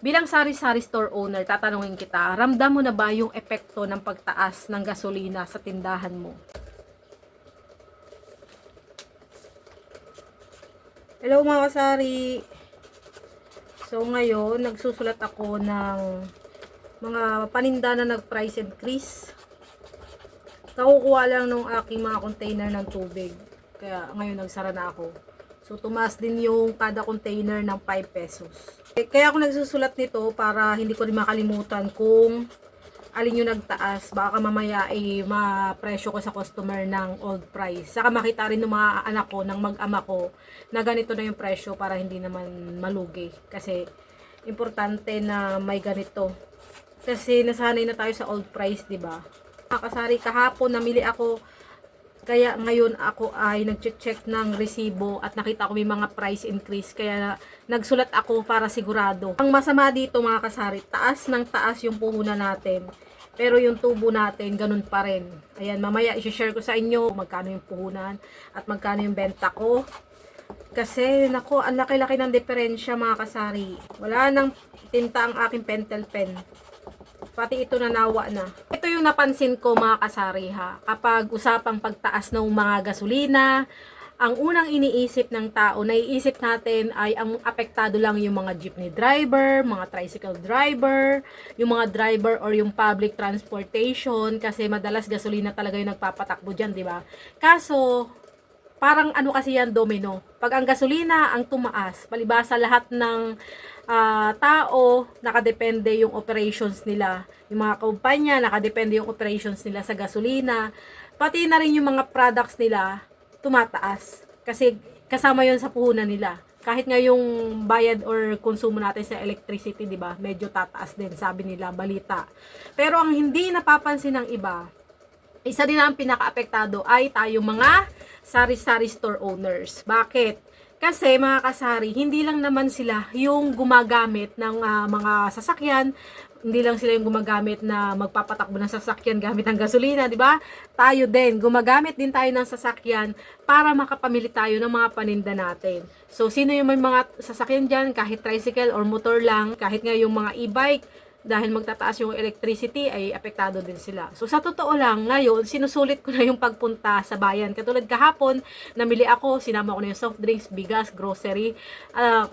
Bilang sari-sari store owner, tatanungin kita, ramdam mo na ba yung epekto ng pagtaas ng gasolina sa tindahan mo? Hello mga kasari! So ngayon, nagsusulat ako ng mga paninda na nag-price increase. Kakukuha lang nung aking mga container ng tubig. Kaya ngayon nagsara na ako. So tumaas din yung kada container ng 5 pesos. Kaya ako nagsusulat nito para hindi ko rin makalimutan kung alin yung nagtaas. Baka mamaya ay ma-presyo ko sa customer ng old price. Saka makita rin ng mga anak ko, ng mag-ama ko, na ganito na yung presyo para hindi naman malugi. Kasi importante na may ganito. Kasi nasanay na tayo sa old price, di ba? Kasari, kahapon namili ako, kaya ngayon ako ay nag-check ng resibo at nakita ko may mga price increase, kaya nagsulat ako para sigurado. Ang masama dito mga kasari, taas ng taas yung puhunan natin, pero yung tubo natin ganun pa rin. Ayan, mamaya i-share ko sa inyo magkano yung puhunan at magkano yung benta ko. Kasi nako, ang laki-laki ng diferensya mga kasari. Wala nang tinta ang aking pentel pen. Pati ito nanawa na. Ito yung napansin ko mga kasari ha. Kapag usapang pagtaas ng mga gasolina, ang unang iniisip ng tao, naiisip natin ay ang apektado lang yung mga jeepney driver, mga tricycle driver, yung mga driver or yung public transportation kasi madalas gasolina talaga yung nagpapatakbo dyan, di ba? Kaso, parang ano kasi yan, domino. Pag ang gasolina ang tumaas, palibasa lahat ng tao, nakadepende yung operations nila. Yung mga kumpanya, nakadepende yung operations nila sa gasolina. Pati na rin yung mga products nila, tumataas. Kasi kasama yon sa puhunan nila. Kahit nga yung bayad or konsumo natin sa electricity, di ba? Medyo tataas din, sabi nila, balita. Pero ang hindi napapansin ng iba, isa din ang pinaka-apektado ay tayo mga sari-sari store owners. Bakit? Kasi mga kasari, hindi lang naman sila yung gumagamit ng mga sasakyan, hindi lang sila yung gumagamit na magpapatakbo ng sasakyan gamit ng gasolina, di ba? Tayo din, gumagamit din tayo ng sasakyan para makapamili tayo ng mga paninda natin. So, sino yung may mga sasakyan dyan, kahit tricycle or motor lang, kahit nga yung mga e-bike, dahil magtataas yung electricity ay apektado din sila. So sa totoo lang, ngayon sinusulit ko na yung pagpunta sa bayan. Katulad kahapon, namili ako, sinama ko na yung soft drinks, bigas, grocery,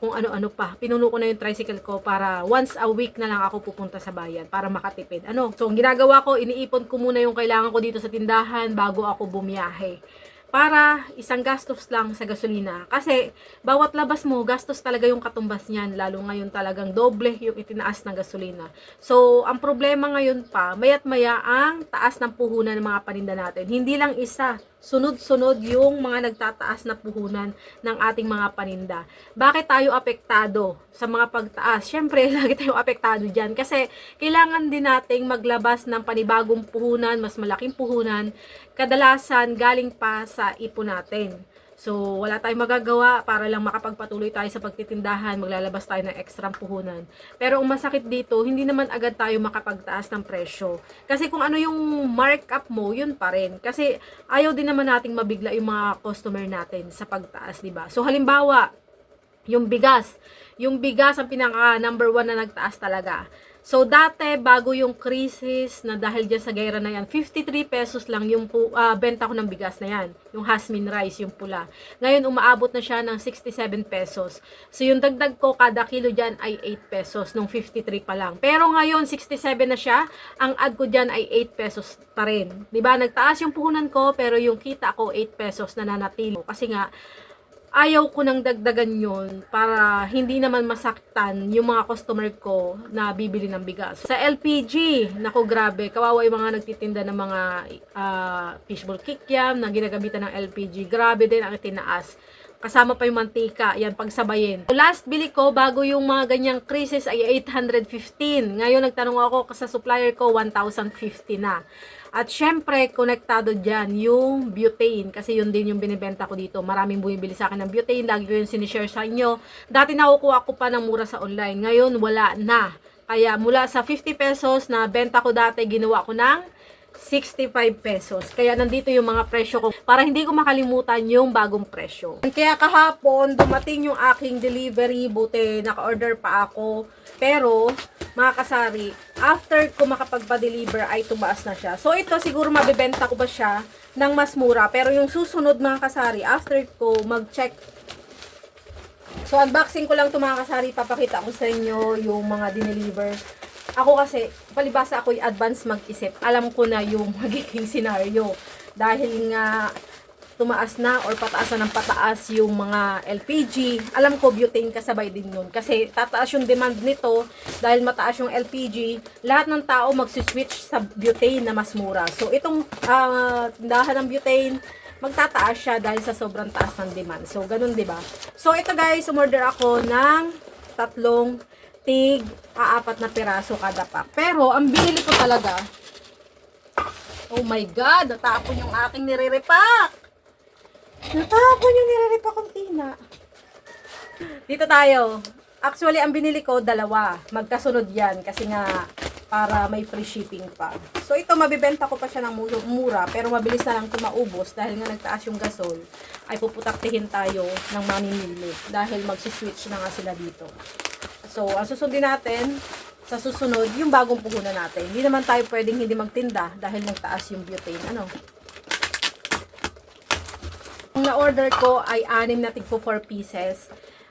kung ano-ano pa. Pinuno ko na yung tricycle ko para once a week na lang ako pupunta sa bayan para makatipid. So ang ginagawa ko, iniipon ko muna yung kailangan ko dito sa tindahan bago ako bumiyahe. Para isang gastos lang sa gasolina. Kasi, bawat labas mo, gastos talaga yung katumbas niyan. Lalo ngayon talagang doble yung itinaas ng gasolina. So, ang problema ngayon pa, maya't maya ang taas ng puhunan ng mga paninda natin. Hindi lang isa, sunod-sunod yung mga nagtataas na puhunan ng ating mga paninda. Bakit tayo apektado sa mga pagtaas? Siyempre, lagi tayong apektado dyan. Kasi, kailangan din nating maglabas ng panibagong puhunan, mas malaking puhunan, kadalasan galing pa sa ipon natin. So, wala tayong magagawa para lang makapagpatuloy tayo sa pagtitindahan, maglalabas tayo ng ekstrang puhunan. Pero ang masakit dito, hindi naman agad tayo makapagtaas ng presyo. Kasi kung ano yung markup mo, yun pa rin. Kasi ayaw din naman nating mabigla yung mga customer natin sa pagtaas, di ba? So, halimbawa, yung bigas. Yung bigas ang pinaka number 1 na nagtaas talaga. So, dati, bago yung crisis na dahil dyan sa gera na yan, 53 pesos lang yung benta ko ng bigas na yan. Yung Hasmin rice, yung pula. Ngayon, umaabot na siya ng 67 pesos. So, yung dagdag ko, kada kilo dyan ay 8 pesos, nung 53 pa lang. Pero ngayon, 67 na siya. Ang add ko dyan ay 8 pesos pa rin. Diba? Nagtaas yung puhunan ko, pero yung kita ko, 8 pesos na nanatili. Kasi nga, ayaw ko nang dagdagan yun para hindi naman masaktan yung mga customer ko na bibili ng bigas. Sa LPG, naku grabe, kawawa yung mga nagtitinda ng mga fishball kikiam na ginagamitan ng LPG. Grabe din ang itinaas. Kasama pa yung mantika, yan pagsabayin. Last bili ko bago yung mga ganyang crisis ay 815. Ngayon nagtanong ako sa supplier ko 1,050 na. At syempre, konektado dyan yung butane. Kasi yun din yung binibenta ko dito. Maraming bumibili sa akin ng butane. Lagi ko yung sinishare sa inyo. Dati nakukuha ko pa ng mura sa online. Ngayon, wala na. Kaya mula sa 50 pesos na benta ko dati, ginawa ko ng 65 pesos. Kaya nandito yung mga presyo ko para hindi ko makalimutan yung bagong presyo. Kaya kahapon dumating yung aking delivery, buti naka-order pa ako. Pero mga kasari, after ko makapagpa-deliver ay tumaas na siya. So ito siguro mabebenta ko ba siya ng mas mura. Pero yung susunod mga kasari, after ko mag-check. So unboxing ko lang ito mga kasari, papakita ko sa inyo yung mga dineliver. Ako kasi, palibasa ako'y advance mag-isip. Alam ko na yung magiging scenario. Dahil nga, tumaas na or pataas na ng pataas yung mga LPG. Alam ko, butane kasabay din nun. Kasi tataas yung demand nito. Dahil mataas yung LPG, lahat ng tao magsiswitch sa butane na mas mura. So, itong tindahan ng butane, magtataas siya dahil sa sobrang taas ng demand. So, ganun, diba? So, ito guys, umorder ako ng 3 tig-4 na piraso kada pack. Pero, ang binili ko talaga, oh my God, natapon yung aking nire-repack. Natapon yung nire-repack kong tina. Dito tayo. Actually, ang binili ko, 2. Magkasunod yan kasi nga, para may free shipping pa. So, ito, mabibenta ko pa siya ng mura, pero mabilis na lang ito maubos dahil nga nagtaas yung gasol, ay puputaktihin tayo ng mamimili dahil magsiswitch na nga sila dito. So, ang susundin natin, sa susunod, yung bagong puhunan natin. Hindi naman tayo pwedeng hindi magtinda dahil nagtaas yung butane. Ano? Ang na-order ko ay 6 na tig-4 pieces.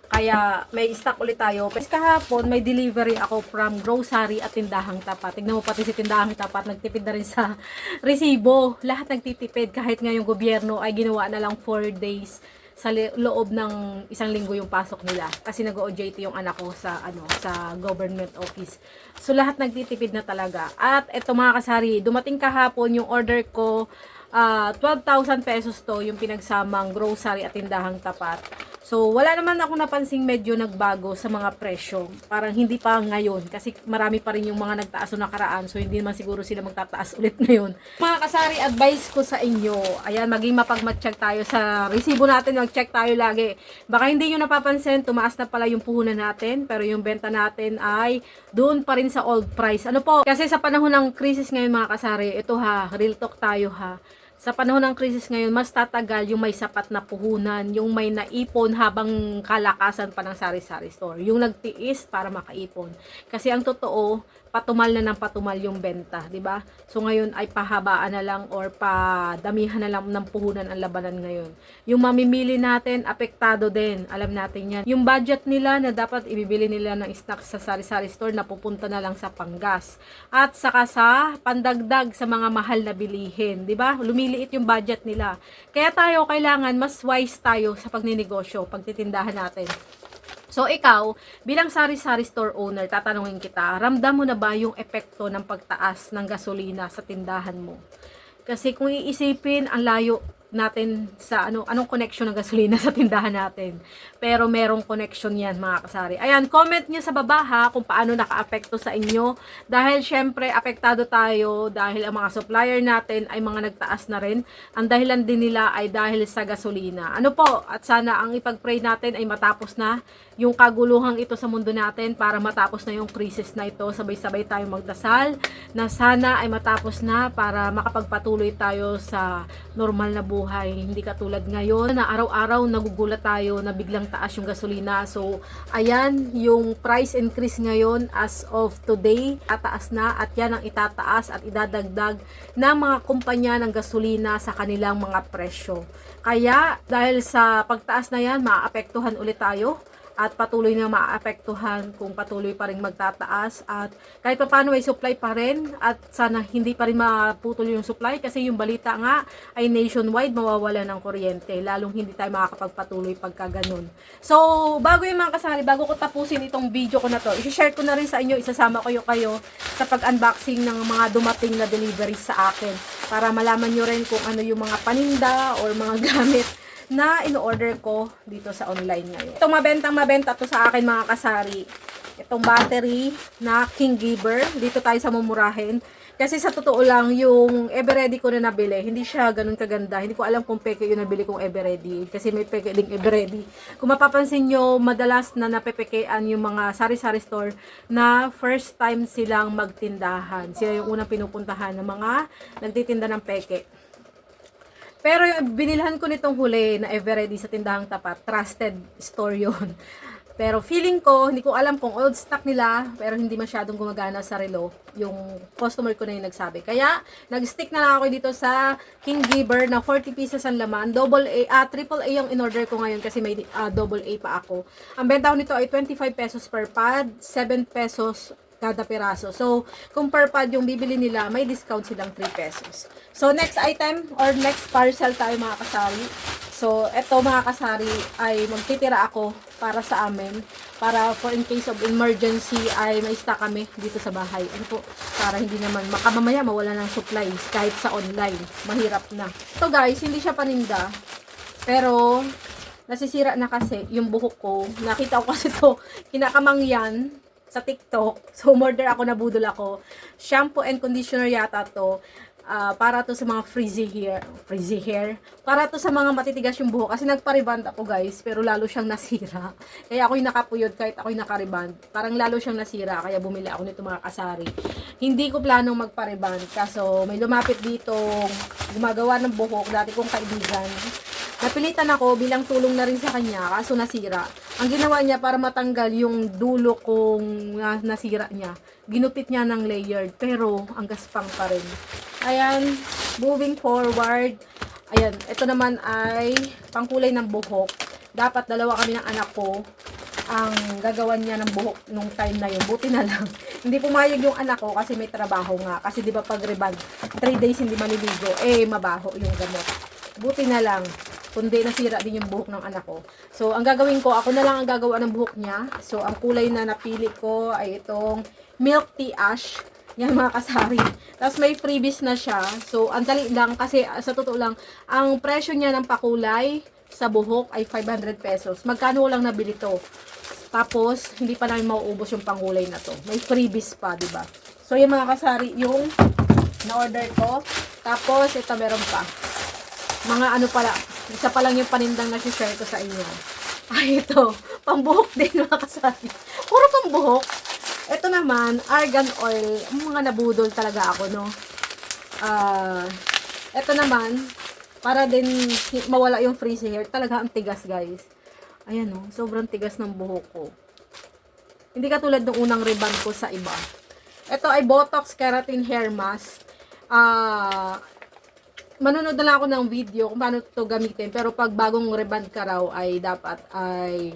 Kaya, may stock ulit tayo. Pero kahapon, may delivery ako from grocery at tindahang tapat. Tignan mo pati si tindahang tapat, nagtipid na rin sa resibo. Lahat nagtitipid kahit nga yung gobyerno ay ginawa na lang 4 days sa loob ng 1 linggo yung pasok nila kasi nag-OJT yung anak ko sa sa government office. So lahat nagtitipid na talaga. At eto mga kasari, dumating kahapon yung order ko, 12,000 pesos to yung pinagsamang grocery at tindahang tapat. So, wala naman ako napansing medyo nagbago sa mga presyo. Parang hindi pa ngayon kasi marami pa rin yung mga nagtaas o nakaraan. So, hindi naman siguro sila magtataas ulit ngayon. Mga kasari, advice ko sa inyo, ayan, maging mapagmatcheck tayo sa resibo natin. Mag-check tayo lagi. Baka hindi nyo napapansin, tumaas na pala yung puhunan natin. Pero yung benta natin ay doon pa rin sa old price. Ano po? Kasi sa panahon ng crisis ngayon mga kasari, ito ha, real talk tayo ha. Sa panahon ng krisis ngayon, mas tatagal yung may sapat na puhunan, yung may naipon habang kalakasan pa ng sari-sari store. Yung nagtiis para makaipon. Kasi ang totoo, patumal na ng patumal yung benta, di ba? So ngayon ay pahabaan na lang or padamihan na lang ng puhunan ang labanan ngayon. Yung mamimili natin, apektado din. Alam natin yan. Yung budget nila na dapat ibibili nila ng snacks sa sari-sari store, napupunta na lang sa panggas. At saka sa pandagdag sa mga mahal na bilihin, di ba? Lumiliit yung budget nila. Kaya tayo kailangan mas wise tayo sa pagninegosyo, pagtitindahan natin. So, ikaw, bilang sari-sari store owner, tatanungin kita, ramdam mo na ba yung epekto ng pagtaas ng gasolina sa tindahan mo? Kasi kung iisipin, ang layo natin sa anong connection ng gasolina sa tindahan natin. Pero merong connection yan mga kasari. Ayan, comment nyo sa baba ha kung paano naka-apekto sa inyo. Dahil syempre, apektado tayo dahil ang mga supplier natin ay mga nagtaas na rin. Ang dahilan din nila ay dahil sa gasolina. Ano po? At sana ang ipag-pray natin ay matapos na yung kaguluhang ito sa mundo natin para matapos na yung crisis na ito. Sabay-sabay tayong magdasal na sana ay matapos na para makapagpatuloy tayo sa normal na buhay. Hindi katulad ngayon na araw-araw nagugulat tayo na biglang taas yung gasolina. So, ayan, yung price increase ngayon as of today, tataas na at yan ang itataas at idadagdag ng mga kumpanya ng gasolina sa kanilang mga presyo. Kaya, dahil sa pagtaas na yan, maaapektuhan ulit tayo at patuloy na maapektuhan kung patuloy pa rin magtataas at kahit pa paano may supply pa rin at sana hindi pa rin maputol yung supply kasi yung balita nga ay nationwide mawawala ng kuryente lalong hindi tayo makakapagpatuloy pagka ganun. So bago yung mga kasari, bago ko tapusin itong video ko na to, i-share ko na rin sa inyo, isasama ko kayo sa pag-unboxing ng mga dumating na delivery sa akin para malaman nyo rin kung ano yung mga paninda or mga gamit na in-order ko dito sa online ngayon. Itong mabenta to sa akin mga kasari. Itong battery na King Giver. Dito tayo sa mumurahin. Kasi sa totoo lang, yung Everready ko na nabili, hindi siya ganun kaganda. Hindi ko alam kung peke yung nabili kong Everready. Kasi may peke ding Everready. Kung mapapansin nyo, madalas na napepekean yung mga sari-sari store na first time silang magtindahan. Sila yung unang pinupuntahan ng mga nagtitinda ng peke. Pero yung binilhan ko nitong huli na Everready sa tindahang tapat, trusted store yun. Pero feeling ko, hindi ko alam kung old stock nila, pero hindi masyadong gumagana sa relo. Yung customer ko na yung nagsabi. Kaya, nag-stick na lang ako dito sa King Giver na 40 pieces ang laman. Triple A yung in-order ko ngayon kasi may double A pa ako. Ang benta ko nito ay 25 pesos per pad, 7 pesos kada piraso. So, kung per pad yung bibili nila, may discount silang 3 pesos. So, next item or next parcel tayo mga kasari. So, eto mga kasari ay magtitira ako para sa amin. Para for in case of emergency ay may stock kami dito sa bahay. Ano po, para hindi naman makamamaya mawala ng supplies kahit sa online. Mahirap na. So guys, hindi siya paninda. Pero, nasisira na kasi yung buhok ko. Nakita ko kasi to kinakamangyan sa TikTok. So, umorder ako, nabudol ako. Shampoo and conditioner yata to. Para to sa mga frizzy hair. Para to sa mga matitigas yung buhok. Kasi nagpa-reband ako guys, pero lalo siyang nasira. Kaya ako'y nakapuyod kahit ako'y naka-reband. Parang lalo siyang nasira, kaya bumili ako nito mga kasari. Hindi ko planong magpa-reband. Kaso may lumapit dito, gumagawa ng buhok, dati kong kaibigan. Napilitan ako bilang tulong na rin sa kanya, kaso nasira. Ang ginawa niya para matanggal yung dulo kong nasira niya, ginupit niya ng layered, pero ang gaspang pa rin. Ayan, moving forward. Ayan, ito naman ay pangkulay ng buhok. Dapat dalawa kami ng anak ko ang gagawan niya ng buhok nung time na yun. Buti na lang. Hindi pumayag yung anak ko kasi may trabaho nga. Kasi di ba pag reband, 3 days hindi maliligo, mabaho yung gamot. Buti na lang. Kundi nasira din yung buhok ng anak ko. So, ang gagawin ko, ako na lang ang gagawa ng buhok niya. So, ang kulay na napili ko ay itong milk tea ash. Yan mga kasari. Tapos may freebies na siya. So, ang dali lang kasi sa totoo lang, ang presyo niya ng pakulay sa buhok ay 500 pesos. Magkano lang nabili to? Tapos, hindi pa namin mauubos yung pangkulay na to. May freebies pa, di ba? So, yung mga kasari, yung na-order ko. Tapos, ito meron pa. Mga ano pala, isa pa lang yung panindang na share ko sa inyo. Ay, ito. Pambuhok din mga kasari. Puro pambuhok. Ito naman, argan oil. Mga nabudol talaga ako, no? Ito naman, para din mawala yung frizzy hair. Talaga ang tigas, guys. Ayan, no? Sobrang tigas ng buhok ko. Hindi katulad ng unang reband ko sa iba. Ito ay Botox Keratin Hair Mask. Manonood na lang ako ng video kung paano ito gamitin. Pero pag bagong reband ka raw, ay dapat ay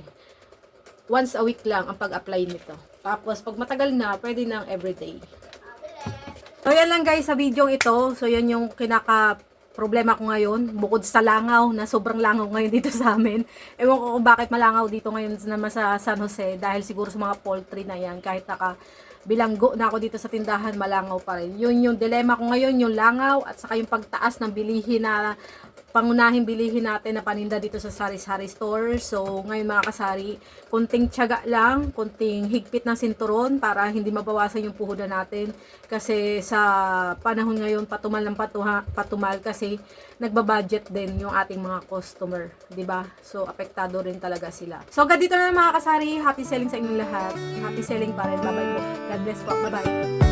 once a week lang ang pag-apply nito. Tapos, pag matagal na, pwede nang everyday. So, yan lang guys sa video ito. So, yan yung problema ko ngayon. Bukod sa langaw, na sobrang langaw ngayon dito sa amin. Ewan ko kung bakit malangaw dito ngayon naman sa San Jose. Dahil siguro sa mga poultry na yan. Kahit bilanggo na ako dito sa tindahan, malangaw pa rin. Yun yung dilemma ko ngayon, yung langaw at saka yung pagtaas ng bilihin na pangunahing bilihin natin na paninda dito sa sari-sari store. So, ngayon mga kasari, kunting tiyaga lang, kunting higpit ng sinturon para hindi mabawasan yung puhunan natin. Kasi sa panahon ngayon, patumal ng patumal kasi nagbabudget din yung ating mga customer. 'Di ba? So, apektado rin talaga sila. So, hanggang dito na mga kasari. Happy selling sa inyong lahat. Happy selling pa rin. Bye-bye po. God bless po. Bye-bye.